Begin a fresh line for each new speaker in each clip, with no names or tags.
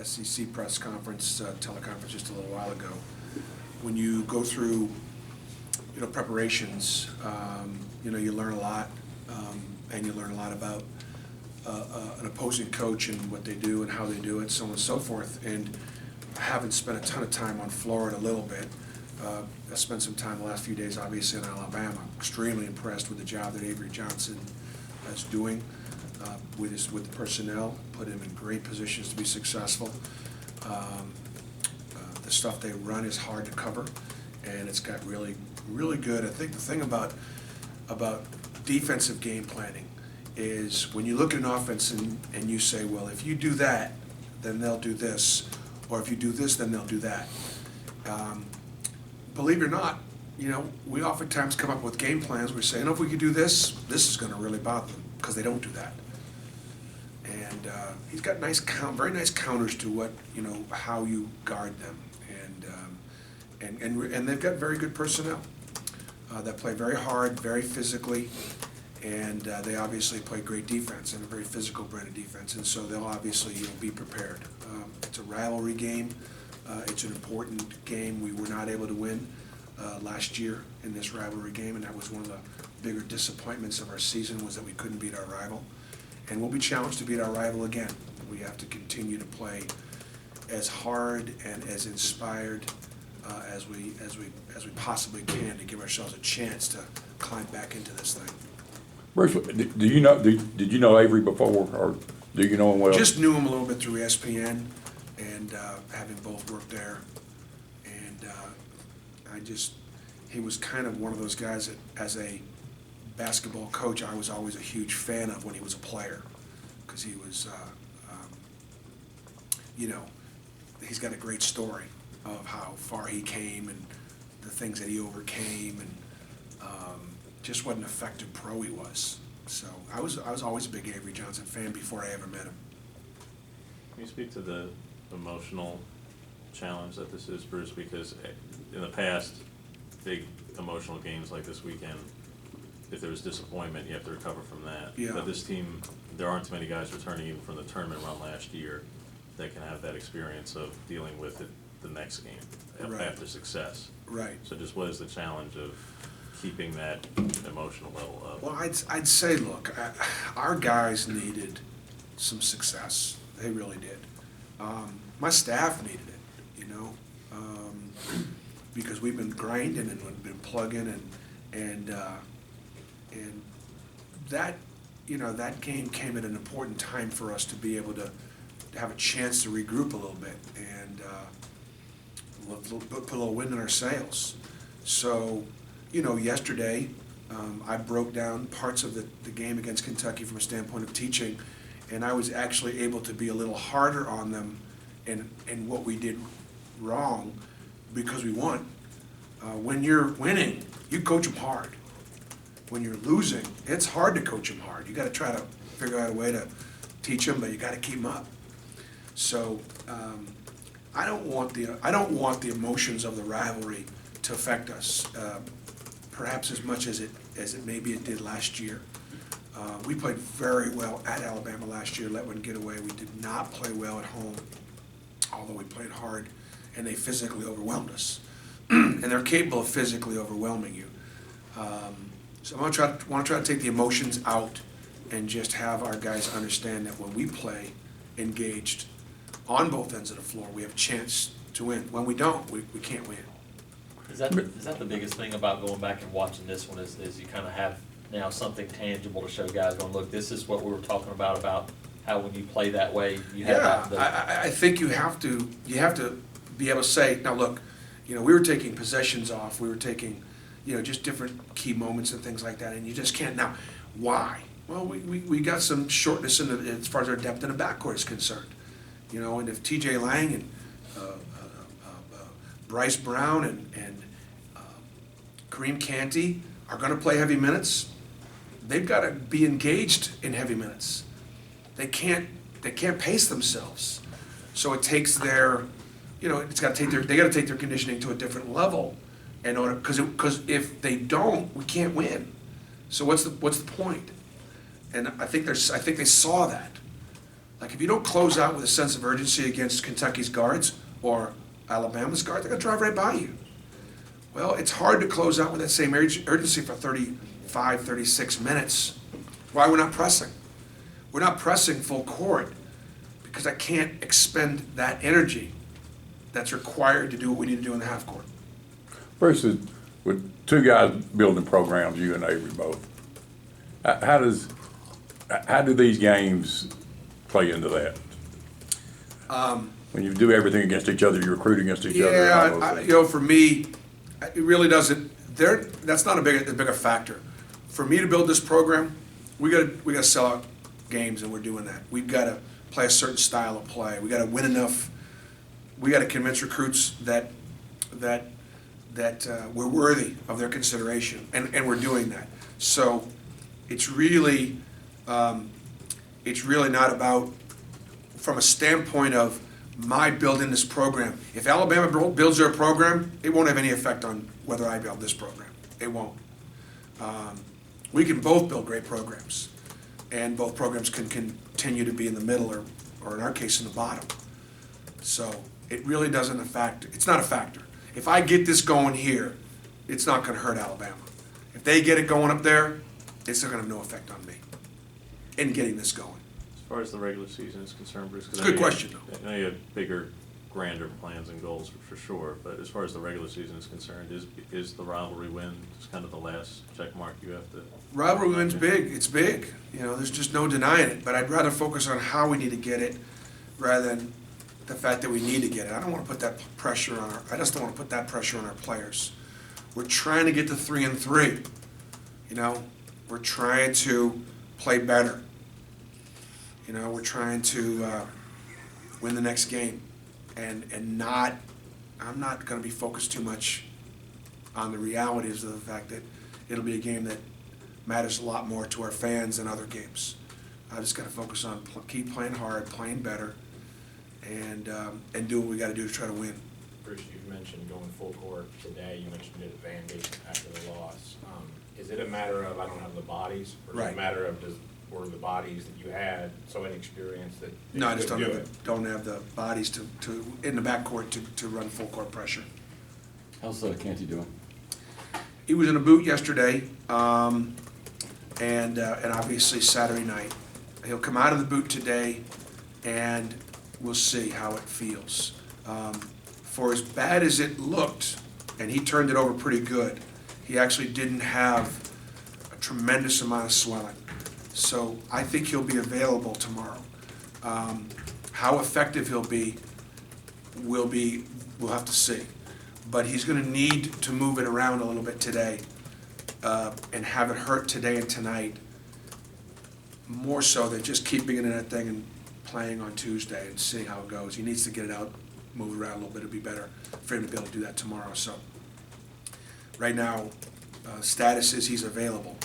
SEC press conference, teleconference just a little while ago. When you go through, preparations, you learn a lot, and you learn a lot about an opposing coach and what they do and how they do it, so on and so forth. And I haven't spent a ton of time on Florida, a little bit. I spent some time the last few days, obviously, in Alabama. Extremely impressed with the job that Avery Johnson is doing with the personnel. Put him in great positions to be successful. The stuff they run is hard to cover, and it's got really, really good. I think the thing about defensive game planning is when you look at an offense and you say, well, if you do that, then they'll do this, or if you do this, then they'll do that. Believe it or not, we oftentimes come up with game plans. We say, if we could do this, this is going to really bother them, because they don't do that. And he's got very nice counters to what, how you guard them. And they've got very good personnel that play very hard, very physically, and they obviously play great defense and a very physical brand of defense. And so they'll obviously be prepared. It's a rivalry game. It's an important game. We were not able to win last year in this rivalry game, and that was one of the bigger disappointments of our season, was that we couldn't beat our rival. And we'll be challenged to beat our rival again. We have to continue to play as hard and as inspired as we possibly can to give ourselves a chance to climb back into this thing.
Bruce, did you know Avery before, or do you know him well?
Just knew him a little bit through ESPN, and having both worked there, and he was kind of one of those guys that, as a basketball coach, I was always a huge fan of when he was a player, because he was, he's got a great story of how far he came and the things that he overcame, and just what an effective pro he was. So I was always a big Avery Johnson fan before I ever met him.
Can you speak to the emotional challenge that this is, Bruce? Because in the past, big emotional games like this weekend, if there was disappointment, you have to recover from that.
Yeah.
But this team, there aren't too many guys returning even from the tournament run last year that can have that experience of dealing with it the next game after success.
Right.
So just what is the challenge of keeping that emotional level up?
Well, I'd say, look, our guys needed some success. They really did. My staff needed it, because we've been grinding and we've been plugging, and that, that game came at an important time for us to be able to have a chance to regroup a little bit and put a little wind in our sails. So, yesterday, I broke down parts of the game against Kentucky from a standpoint of teaching, and I was actually able to be a little harder on them in what we did wrong, because we won. When you're winning, you coach them hard. When you're losing, it's hard to coach them hard. You got to try to figure out a way to teach them, but you got to keep them up. So I don't want the emotions of the rivalry to affect us, perhaps as much as it maybe it did last year. We played very well at Alabama last year, let one get away. We did not play well at home, although we played hard, and they physically overwhelmed us. And they're capable of physically overwhelming you. So I want to try to take the emotions out and just have our guys understand that when we play engaged on both ends of the floor, we have a chance to win. When we don't, we can't win.
Is that the biggest thing about going back and watching this one is you kind of have now something tangible to show guys going, look, this is what we were talking about how when you play that way, you have
I think you have to be able to say, now look, we were taking possessions off, we were taking, just different key moments and things like that, and you just can't. Now, why? Well, we got some shortness as far as our depth in the backcourt is concerned, and if T.J. Lang and Bryce Brown and Kareem Canty are going to play heavy minutes, they've got to be engaged in heavy minutes. They can't pace themselves. So it takes their, they got to take their conditioning to a different level in order, because if they don't, we can't win. So what's the point? And I think they saw that. Like if you don't close out with a sense of urgency against Kentucky's guards or Alabama's guards, they're gonna drive right by you. Well, it's hard to close out with that same urgency for 35, 36 minutes. Why we're not pressing? We're not pressing full court because I can't expend that energy that's required to do what we need to do in the half court.
Versus with two guys building programs, you and Avery both. How do these games play into that? When you do everything against each other, you recruit against each other. and all those
Yeah,
things.
you know, for me, it really doesn't. That's not a bigger factor. For me to build this program, we gotta sell out games, and we're doing that. We've got to play a certain style of play. We got to win enough. We got to convince recruits that we're worthy of their consideration, and we're doing that. So it's really not about, from a standpoint of my building this program. If Alabama builds their program, it won't have any effect on whether I build this program. It won't. We can both build great programs, and both programs can continue to be in the middle, or in our case, in the bottom. So it really doesn't affect. It's not a factor. If I get this going here, it's not going to hurt Alabama. If they get it going up there, it's not going to have no effect on me in getting this going.
As far as the regular season is concerned, Bruce? 'Cause
It's a good
I know you-
question, though.
I know you have bigger, grander plans and goals for sure, but as far as the regular season is concerned, is the rivalry win just kind of the last check mark you have to?
Rivalry win's big. It's big. You know, there's just no denying it. But I'd rather focus on how we need to get it rather than the fact that we need to get it. I don't want to put that pressure on I just don't want to put that pressure on our players. We're trying to get to 3-3. You know, we're trying to play better. You know, we're trying to win the next game, and not. I'm not going to be focused too much on the realities of the fact that it'll be a game that matters a lot more to our fans than other games. I just got to focus on keep playing hard, playing better, and do what we got to do to try to win.
Bruce, you mentioned going full court today. You mentioned it at Vandy after the loss. Is it a matter of I don't have the bodies, or is it
Right.
a matter of were the bodies that you had so inexperienced that
No, I
you
just
couldn't do it?
don't have the bodies to in the backcourt to run full court pressure.
How's Canty doing?
He was in a boot yesterday, and obviously Saturday night. He'll come out of the boot today, and we'll see how it feels. For as bad as it looked, and he turned it over pretty good, he actually didn't have a tremendous amount of swelling. So I think he'll be available tomorrow. How effective he'll be, we'll have to see. But he's going to need to move it around a little bit today and have it hurt today and tonight, more so than just keeping it in that thing and playing on Tuesday and seeing how it goes. He needs to get it out, move it around a little bit. It'll be better for him to be able to do that tomorrow. So right now, status is he's available,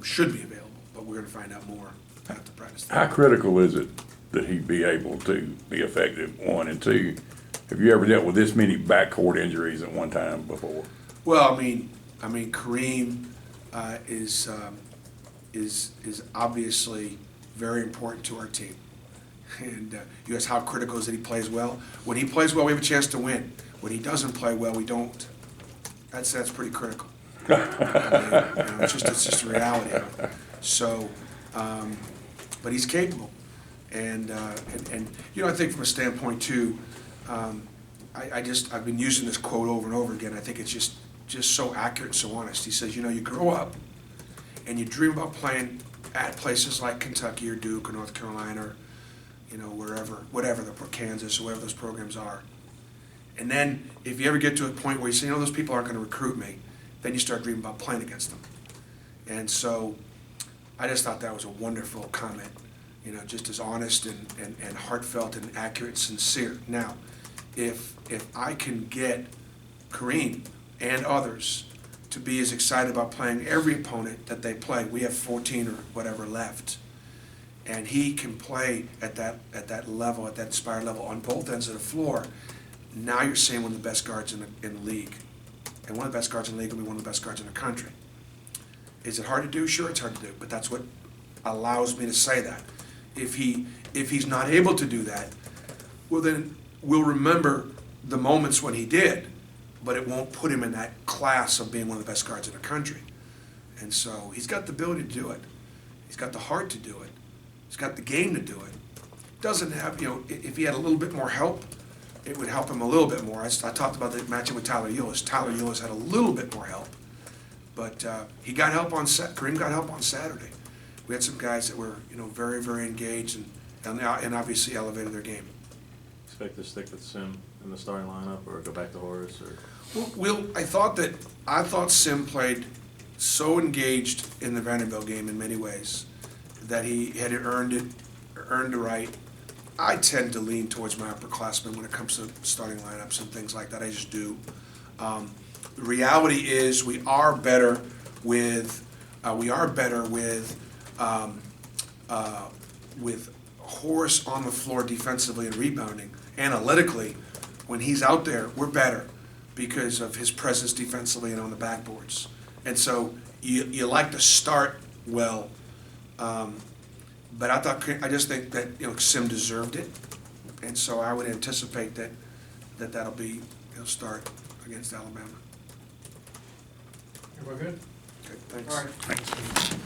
should be available, but we're going to find out more after practice.
How critical is it that he be able to be effective, one, and two, have you ever dealt with this many backcourt injuries at one time before?
Well, I mean, Kareem is obviously very important to our team. And you ask how critical is it he plays well? When he plays well, we have a chance to win. When he doesn't play well, we don't. That's pretty critical. I mean, you know, it's just a reality of it. So, but he's capable. And you know, I think from a standpoint too, I've been using this quote over and over again. I think it's just so accurate and so honest. He says, you know, you grow up and you dream about playing at places like Kentucky or Duke or North Carolina or, you know, whatever Kansas or wherever those programs are. And then if you ever get to a point where you say, you know, those people aren't going to recruit me, then you start dreaming about playing against them. And so I just thought that was a wonderful comment, you know, just as honest and heartfelt and accurate and sincere. Now, if I can get Kareem and others to be as excited about playing every opponent that they play, we have 14 or whatever left, and he can play at that level, at that inspired level on both ends of the floor, now you're seeing one of the best guards in the league. And one of the best guards in the league will be one of the best guards in the country. Is it hard to do? Sure, it's hard to do, but that's what allows me to say that. if he's not able to do that, well, then we'll remember the moments when he did, but it won't put him in that class of being one of the best guards in the country. And so he's got the ability to do it. He's got the heart to do it. He's got the game to do it. Doesn't have, if he had a little bit more help, it would help him a little bit more. I talked about the matchup with Tyler Eulis. Tyler Eulis had a little bit more help, but he got help on Kareem got help on Saturday. We had some guys that were, very, very engaged and obviously elevated their game.
Expect to stick with Sim in the starting lineup, or go back to Horace, or?
I thought Sim played so engaged in the Vanderbilt game in many ways that he had earned the right. I tend to lean towards my upperclassmen when it comes to starting lineups and things like that. I just do. The reality is we are better with Horace on the floor defensively and rebounding. Analytically, when he's out there, we're better because of his presence defensively and on the backboards. And so you like to start well, but I just think that Sim deserved it, and so I would anticipate that'll be he'll start against Alabama.
Everybody good?
Okay, thanks.
All right.